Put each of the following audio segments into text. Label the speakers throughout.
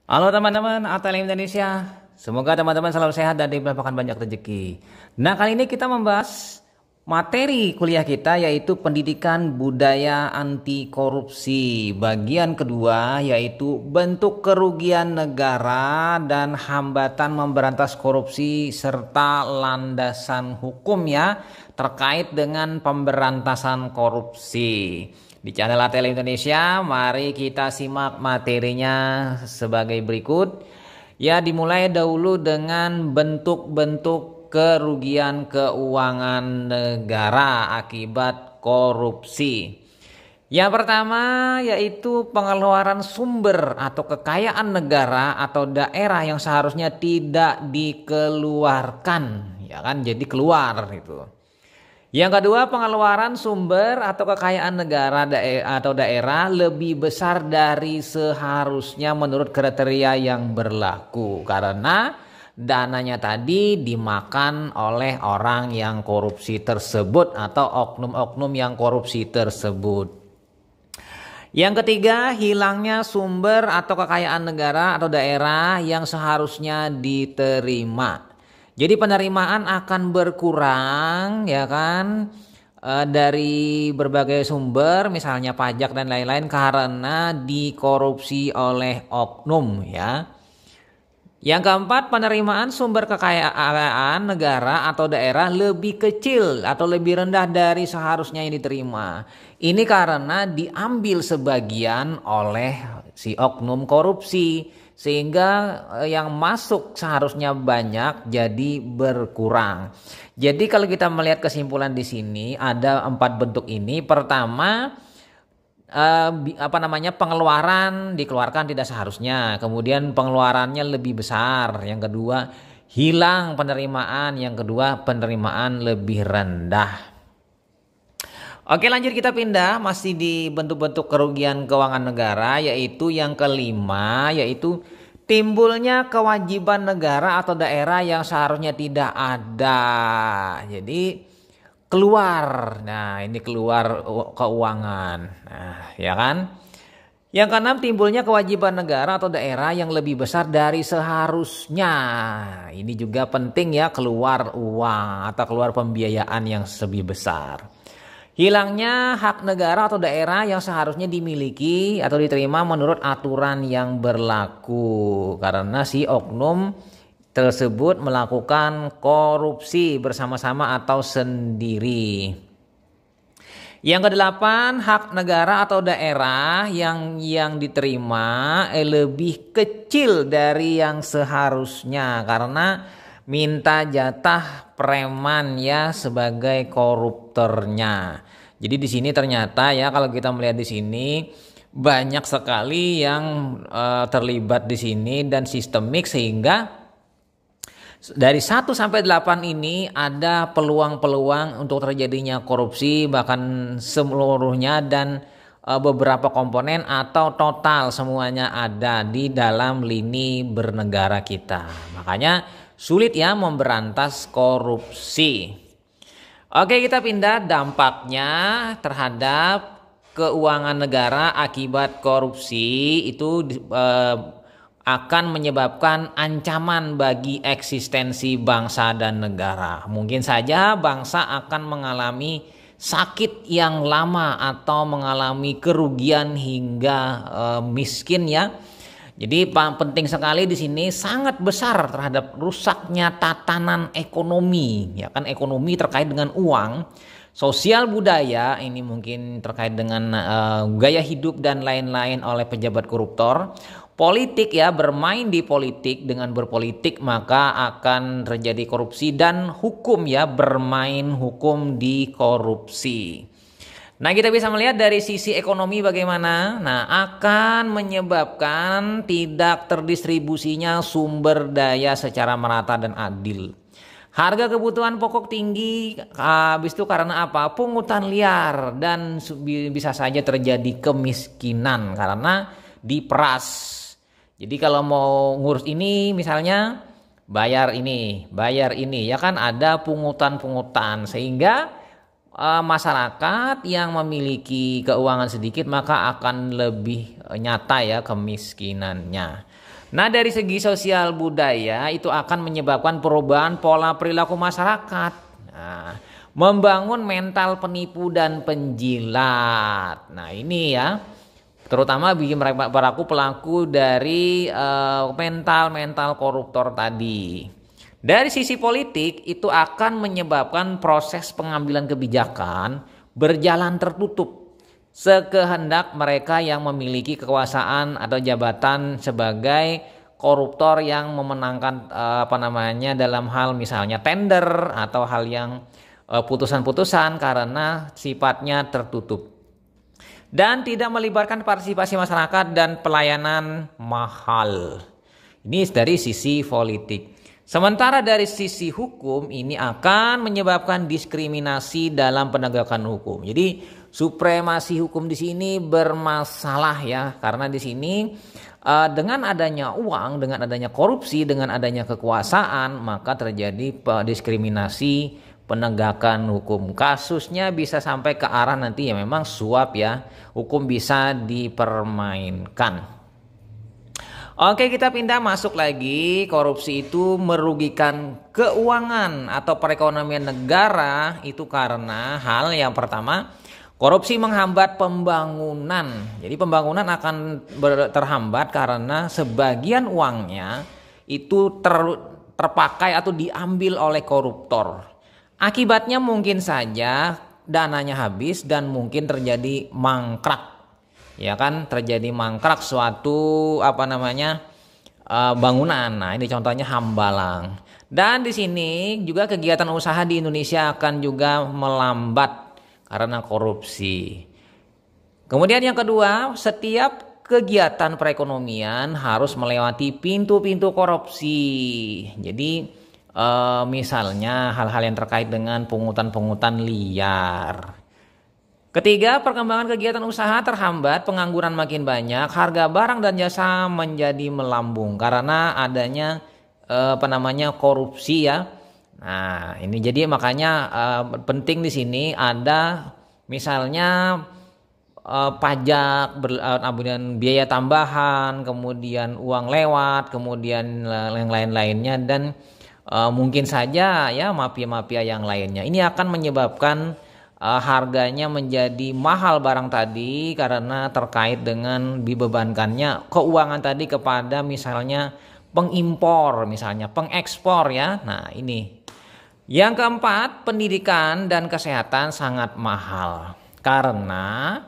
Speaker 1: Halo teman-teman ATL Indonesia, semoga teman-teman selalu sehat dan diberikan banyak rezeki. Nah, kali ini kita membahas materi kuliah kita yaitu pendidikan budaya anti korupsi. Bagian kedua yaitu bentuk kerugian negara dan hambatan memberantas korupsi serta landasan hukum ya terkait dengan pemberantasan korupsi. Di channel ATL Indonesia, mari kita simak materinya sebagai berikut. Ya, dimulai dahulu dengan bentuk-bentuk kerugian keuangan negara akibat korupsi. Yang pertama yaitu pengeluaran sumber atau kekayaan negara atau daerah yang seharusnya tidak dikeluarkan, ya kan? Jadi keluar itu. Yang kedua, pengeluaran sumber atau kekayaan negara atau daerah lebih besar dari seharusnya menurut kriteria yang berlaku karena dananya tadi dimakan oleh orang yang korupsi tersebut atau oknum-oknum yang korupsi tersebut. Yang ketiga, hilangnya sumber atau kekayaan negara atau daerah yang seharusnya diterima. Jadi penerimaan akan berkurang ya kan dari berbagai sumber misalnya pajak dan lain-lain karena dikorupsi oleh oknum ya. Yang keempat, penerimaan sumber kekayaan negara atau daerah lebih kecil atau lebih rendah dari seharusnya yang diterima. Ini karena diambil sebagian oleh si oknum korupsi. Sehingga yang masuk seharusnya banyak jadi berkurang. Jadi kalau kita melihat kesimpulan di sini ada 4 bentuk ini. Pertama pengeluaran dikeluarkan tidak seharusnya. Kemudian pengeluarannya lebih besar. Yang kedua hilang penerimaan. Yang kedua penerimaan lebih rendah. Oke, lanjut kita pindah masih di bentuk-bentuk kerugian keuangan negara yaitu yang kelima yaitu timbulnya kewajiban negara atau daerah yang seharusnya tidak ada. Jadi keluar. Nah, ini keluar keuangan. Nah, ya kan? Yang keenam, timbulnya kewajiban negara atau daerah yang lebih besar dari seharusnya. Ini juga penting ya, keluar uang atau keluar pembiayaan yang lebih besar. Hilangnya hak negara atau daerah yang seharusnya dimiliki atau diterima menurut aturan yang berlaku karena si oknum tersebut melakukan korupsi bersama-sama atau sendiri. Yang kedelapan, hak negara atau daerah yang diterima lebih kecil dari yang seharusnya karena minta jatah preman ya sebagai koruptornya. Jadi di sini ternyata ya kalau kita melihat di sini banyak sekali yang terlibat di sini dan sistemik sehingga dari 1 sampai 8 ini ada peluang-peluang untuk terjadinya korupsi bahkan seluruhnya dan beberapa komponen atau total semuanya ada di dalam lini bernegara kita. Makanya sulit ya memberantas korupsi. Oke, kita pindah dampaknya terhadap keuangan negara akibat korupsi itu akan menyebabkan ancaman bagi eksistensi bangsa dan negara. Mungkin saja bangsa akan mengalami sakit yang lama atau mengalami kerugian hingga miskin ya. Jadi penting sekali di sini sangat besar terhadap rusaknya tatanan ekonomi, ya kan ekonomi terkait dengan uang, sosial budaya ini mungkin terkait dengan gaya hidup dan lain-lain oleh pejabat koruptor, politik ya bermain di politik dengan berpolitik maka akan terjadi korupsi dan hukum ya bermain hukum di korupsi. Nah, kita bisa melihat dari sisi ekonomi bagaimana. Nah, akan menyebabkan tidak terdistribusinya sumber daya secara merata dan adil. Harga kebutuhan pokok tinggi, habis itu karena apa? Pungutan liar dan bisa saja terjadi kemiskinan karena diperas. Jadi kalau mau ngurus ini misalnya bayar ini, ya kan ada pungutan-pungutan sehingga masyarakat yang memiliki keuangan sedikit maka akan lebih nyata ya kemiskinannya. Nah, dari segi sosial budaya itu akan menyebabkan perubahan pola perilaku masyarakat. Nah, membangun mental penipu dan penjilat. Nah, ini ya, terutama bagi pelaku dari mental koruptor tadi. Dari sisi politik itu akan menyebabkan proses pengambilan kebijakan berjalan tertutup sekehendak mereka yang memiliki kekuasaan atau jabatan sebagai koruptor yang memenangkan dalam hal misalnya tender atau hal yang putusan-putusan karena sifatnya tertutup dan tidak melibatkan partisipasi masyarakat dan pelayanan mahal. Ini dari sisi politik. Sementara dari sisi hukum ini akan menyebabkan diskriminasi dalam penegakan hukum. Jadi supremasi hukum di sini bermasalah ya, karena di sini dengan adanya uang, dengan adanya korupsi, dengan adanya kekuasaan, maka terjadi diskriminasi penegakan hukum. Kasusnya bisa sampai ke arah nanti ya memang suap ya, hukum bisa dipermainkan. Oke, kita pindah masuk lagi. Korupsi itu merugikan keuangan atau perekonomian negara itu karena hal yang pertama, korupsi menghambat pembangunan. Jadi pembangunan akan terhambat karena sebagian uangnya itu terpakai atau diambil oleh koruptor. Akibatnya mungkin saja dananya habis dan mungkin terjadi mangkrak. Ya kan, terjadi mangkrak suatu bangunan. Nah, ini contohnya Hambalang. Dan di sini juga kegiatan usaha di Indonesia akan juga melambat karena korupsi. Kemudian yang kedua, setiap kegiatan perekonomian harus melewati pintu-pintu korupsi. Jadi misalnya hal-hal yang terkait dengan pungutan-pungutan liar. Ketiga, perkembangan kegiatan usaha terhambat, pengangguran makin banyak, harga barang dan jasa menjadi melambung karena adanya korupsi ya. Nah, ini jadi makanya penting di sini ada misalnya pajak, kemudian biaya tambahan, kemudian uang lewat, kemudian yang lain-lainnya dan mungkin saja ya mafia-mafia yang lainnya. Ini akan menyebabkan harganya menjadi mahal barang tadi karena terkait dengan dibebankannya keuangan tadi kepada misalnya pengimpor, misalnya pengekspor ya. Nah, ini. Yang keempat, pendidikan dan kesehatan sangat mahal karena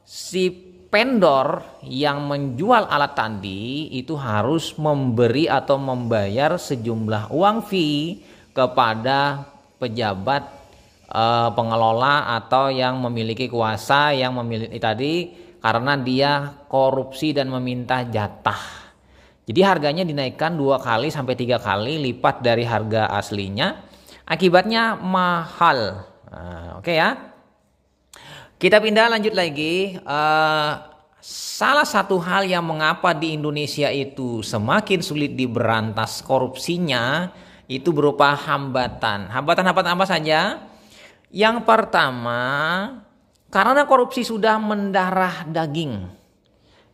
Speaker 1: si vendor yang menjual alat tadi itu harus memberi atau membayar sejumlah uang fee kepada pejabat pengelola atau yang memiliki kuasa yang memiliki tadi karena dia korupsi dan meminta jatah. Jadi harganya dinaikkan 2 kali sampai 3 kali lipat dari harga aslinya. Akibatnya mahal. Oke ya. Kita pindah lanjut lagi. Salah satu hal yang mengapa di Indonesia itu semakin sulit diberantas korupsinya itu berupa hambatan. Hambatan-hambatan apa saja? Yang pertama, karena korupsi sudah mendarah daging.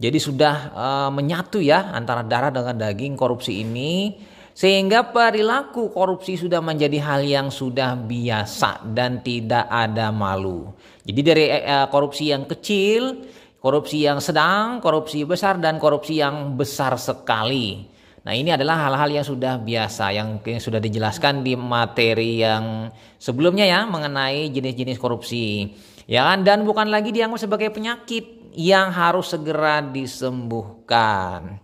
Speaker 1: Jadi sudah menyatu ya antara darah dengan daging korupsi ini. Sehingga perilaku korupsi sudah menjadi hal yang sudah biasa dan tidak ada malu. Jadi dari korupsi yang kecil, korupsi yang sedang, korupsi besar, dan korupsi yang besar sekali. Nah, ini adalah hal-hal yang sudah biasa, yang sudah dijelaskan di materi yang sebelumnya ya mengenai jenis-jenis korupsi. Ya kan? Dan bukan lagi dianggap sebagai penyakit yang harus segera disembuhkan.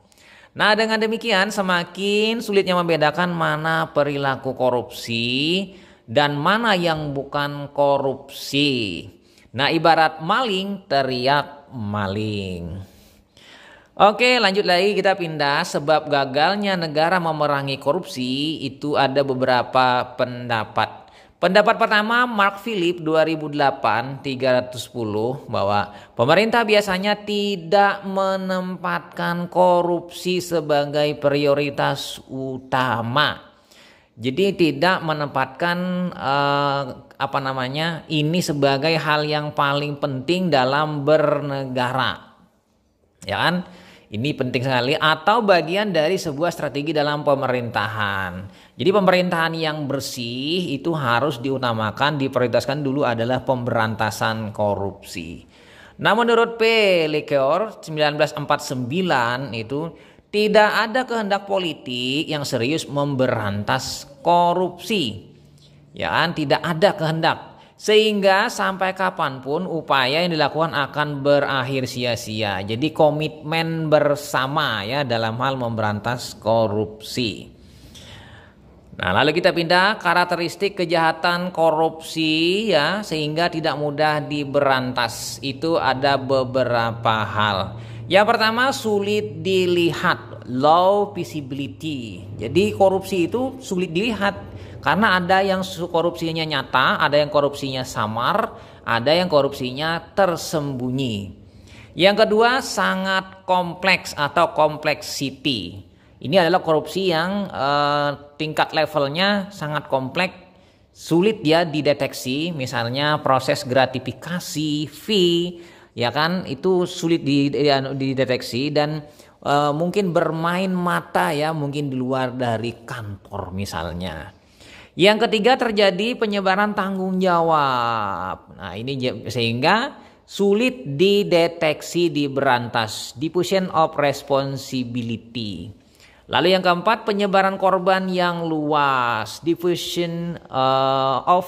Speaker 1: Nah, dengan demikian semakin sulitnya membedakan mana perilaku korupsi dan mana yang bukan korupsi. Nah, ibarat maling teriak maling. Oke, lanjut lagi kita pindah. Sebab gagalnya negara memerangi korupsi itu ada beberapa pendapat. Pendapat pertama Mark Philip 2008 310 bahwa pemerintah biasanya tidak menempatkan korupsi sebagai prioritas utama. Jadi tidak menempatkan ini sebagai hal yang paling penting dalam bernegara. Ya kan? Ini penting sekali, atau bagian dari sebuah strategi dalam pemerintahan. Jadi pemerintahan yang bersih itu harus diutamakan, diprioritaskan dulu adalah pemberantasan korupsi. Nah, menurut P. Likor 1949 itu tidak ada kehendak politik yang serius memberantas korupsi. Ya kan, tidak ada kehendak. Sehingga sampai kapanpun upaya yang dilakukan akan berakhir sia-sia. Jadi komitmen bersama ya dalam hal memberantas korupsi. Nah, lalu kita pindah karakteristik kejahatan korupsi ya, sehingga tidak mudah diberantas. Itu ada beberapa hal. Yang pertama, sulit dilihat, low visibility. Jadi korupsi itu sulit dilihat karena ada yang korupsinya nyata, ada yang korupsinya samar, ada yang korupsinya tersembunyi. Yang kedua, sangat kompleks atau complexity. Ini adalah korupsi yang tingkat levelnya sangat kompleks, sulit dia dideteksi. Misalnya proses gratifikasi, fee, ya kan, itu sulit dideteksi dan mungkin bermain mata ya, mungkin di luar dari kantor misalnya. Yang ketiga, terjadi penyebaran tanggung jawab. Nah, ini sehingga sulit dideteksi, diberantas, diffusion of responsibility. Lalu yang keempat, penyebaran korban yang luas, diffusion of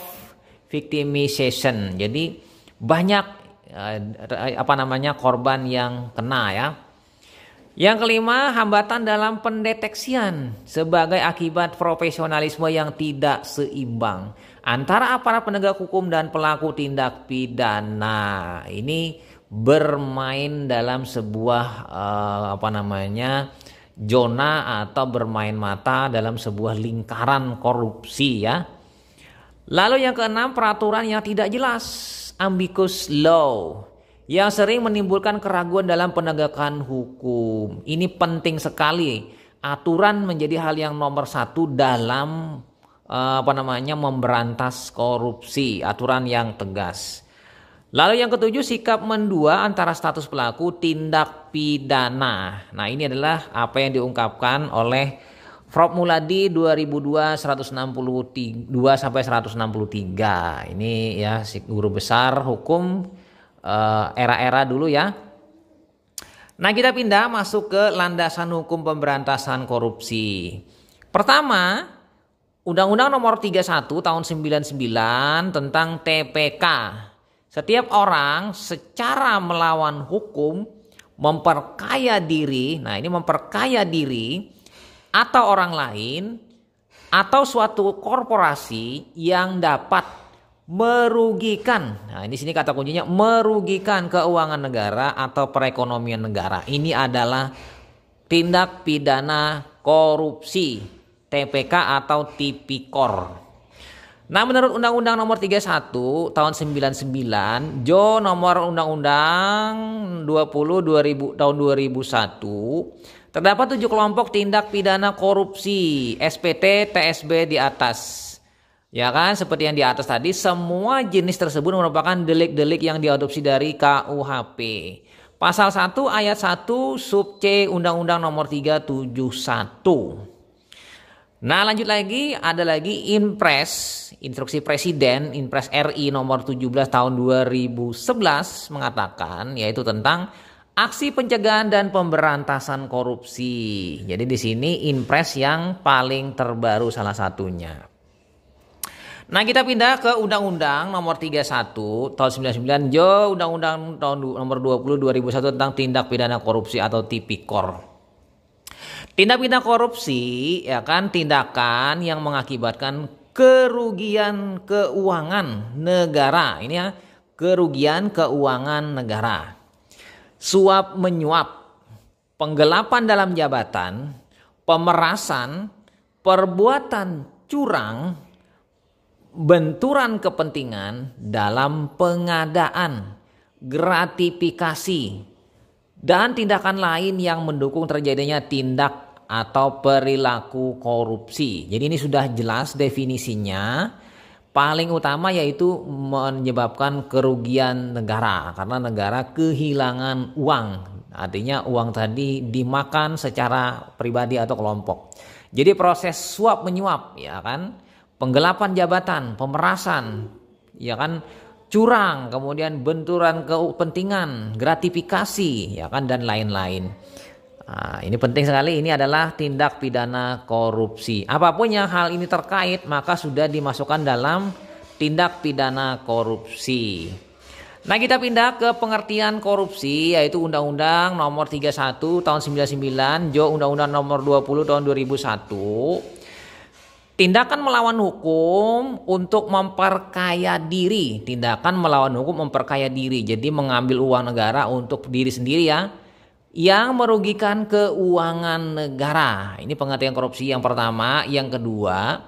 Speaker 1: victimization. Jadi banyak korban yang kena ya. Yang kelima, hambatan dalam pendeteksian sebagai akibat profesionalisme yang tidak seimbang antara aparat penegak hukum dan pelaku tindak pidana. Ini bermain dalam sebuah zona atau bermain mata dalam sebuah lingkaran korupsi ya. Lalu yang keenam, peraturan yang tidak jelas, ambiguous law, yang sering menimbulkan keraguan dalam penegakan hukum. Ini penting sekali. Aturan menjadi hal yang nomor satu dalam memberantas korupsi. Aturan yang tegas. Lalu yang ketujuh, sikap mendua antara status pelaku tindak pidana. Nah, ini adalah apa yang diungkapkan oleh Prof. Muladi 2002 162 sampai 163. Ini ya guru besar hukum era-era dulu ya. Nah, kita pindah masuk ke landasan hukum pemberantasan korupsi. Pertama, Undang-Undang Nomor 31 Tahun 99 tentang TPK. Setiap orang secara melawan hukum memperkaya diri. Nah, ini memperkaya diri atau orang lain atau suatu korporasi yang dapat merugikan. Nah, ini sini kata kuncinya, merugikan keuangan negara atau perekonomian negara. Ini adalah tindak pidana korupsi, TPK atau Tipikor. Nah, menurut Undang-Undang Nomor 31 Tahun 99, nomor Undang-Undang 20 tahun 2001, terdapat 7 kelompok tindak pidana korupsi, SPT, TSB di atas. Ya kan, seperti yang di atas tadi, semua jenis tersebut merupakan delik-delik yang diadopsi dari KUHP. Pasal 1 ayat 1 sub C Undang-Undang Nomor 371. Nah, lanjut lagi, ada lagi Inpres, Instruksi Presiden, Inpres RI Nomor 17 Tahun 2011 mengatakan, yaitu tentang aksi pencegahan dan pemberantasan korupsi. Jadi di sini Inpres yang paling terbaru salah satunya. Nah, kita pindah ke Undang-Undang Nomor 31 Tahun 99, Undang-Undang Tahun Nomor 20 2001 tentang tindak pidana korupsi atau Tipikor. Tindak pidana korupsi ya kan, tindakan yang mengakibatkan kerugian keuangan negara. Ini ya, kerugian keuangan negara. Suap menyuap, penggelapan dalam jabatan, pemerasan, perbuatan curang, benturan kepentingan dalam pengadaan, gratifikasi, dan tindakan lain yang mendukung terjadinya tindak atau perilaku korupsi. Jadi ini sudah jelas definisinya. Paling utama yaitu menyebabkan kerugian negara karena negara kehilangan uang. Artinya uang tadi dimakan secara pribadi atau kelompok. Jadi proses suap menyuap ya kan, penggelapan jabatan, pemerasan, ya kan, curang, kemudian benturan kepentingan, gratifikasi, ya kan, dan lain-lain. Nah, ini penting sekali, ini adalah tindak pidana korupsi. Apapun yang hal ini terkait maka sudah dimasukkan dalam tindak pidana korupsi. Nah, kita pindah ke pengertian korupsi yaitu Undang-Undang Nomor 31 Tahun 99, Jo Undang-Undang Nomor 20 Tahun 2001. Tindakan melawan hukum untuk memperkaya diri. Tindakan melawan hukum memperkaya diri. Jadi mengambil uang negara untuk diri sendiri ya, yang merugikan keuangan negara. Ini pengertian korupsi yang pertama. Yang kedua,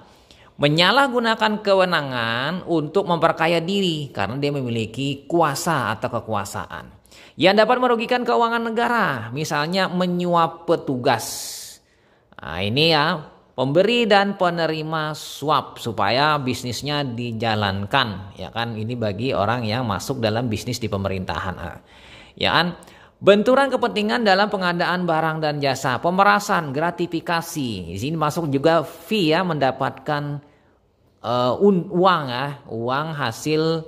Speaker 1: menyalahgunakan kewenangan untuk memperkaya diri karena dia memiliki kuasa atau kekuasaan yang dapat merugikan keuangan negara, misalnya menyuap petugas. Nah, ini ya, pemberi dan penerima suap supaya bisnisnya dijalankan, ya kan. Ini bagi orang yang masuk dalam bisnis di pemerintahan, ya kan. Benturan kepentingan dalam pengadaan barang dan jasa, pemerasan, gratifikasi. Di sini masuk juga fee ya, mendapatkan uang ya, uang hasil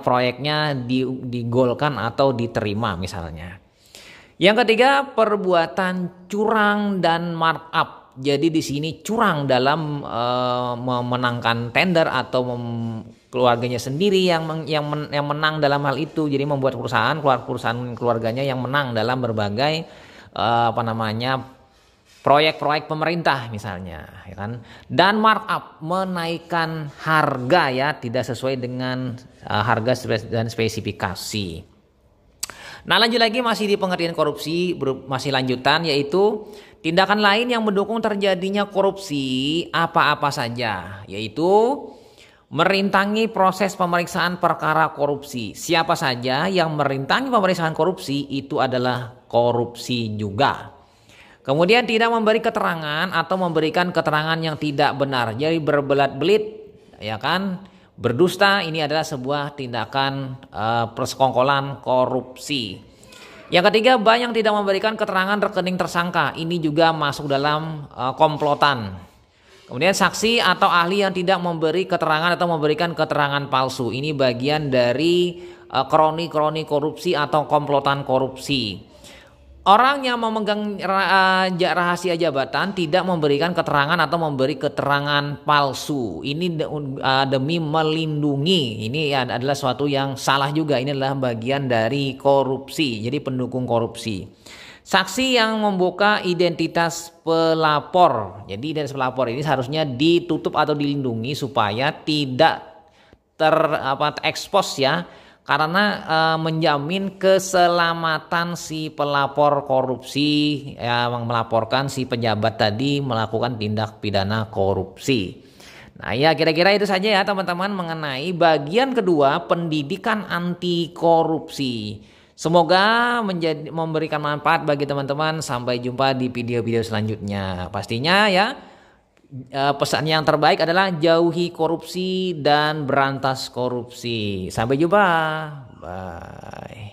Speaker 1: proyeknya digolkan atau diterima misalnya. Yang ketiga, perbuatan curang dan markup. Jadi di sini curang dalam memenangkan tender atau keluarganya sendiri yang menang dalam hal itu. Jadi membuat perusahaan keluarganya yang menang dalam berbagai proyek-proyek pemerintah misalnya, ya kan. Dan markup, menaikkan harga ya, tidak sesuai dengan harga dan spesifikasi. Nah, lanjut lagi masih di pengertian korupsi, masih lanjutan yaitu tindakan lain yang mendukung terjadinya korupsi apa-apa saja, yaitu merintangi proses pemeriksaan perkara korupsi. Siapa saja yang merintangi pemeriksaan korupsi itu adalah korupsi juga. Kemudian tidak memberi keterangan atau memberikan keterangan yang tidak benar. Jadi berbelat-belit, ya kan? Berdusta, ini adalah sebuah tindakan persekongkolan korupsi. Yang ketiga, bank yang tidak memberikan keterangan rekening tersangka. Ini juga masuk dalam komplotan. Kemudian saksi atau ahli yang tidak memberi keterangan atau memberikan keterangan palsu. Ini bagian dari kroni-kroni korupsi atau komplotan korupsi. Orang yang memegang rahasia jabatan tidak memberikan keterangan atau memberi keterangan palsu. Ini demi melindungi. Ini adalah suatu yang salah juga. Ini adalah bagian dari korupsi. Jadi pendukung korupsi. Saksi yang membuka identitas pelapor. Jadi identitas pelapor ini seharusnya ditutup atau dilindungi supaya tidak terekspos ya. Karena menjamin keselamatan si pelapor korupsi yang melaporkan si pejabat tadi melakukan tindak pidana korupsi. Nah ya, kira-kira itu saja ya teman-teman mengenai bagian kedua, pendidikan anti korupsi. Semoga memberikan manfaat bagi teman-teman. Sampai jumpa di video-video selanjutnya. Pastinya ya, pesan yang terbaik adalah jauhi korupsi dan berantas korupsi. Sampai jumpa. Bye.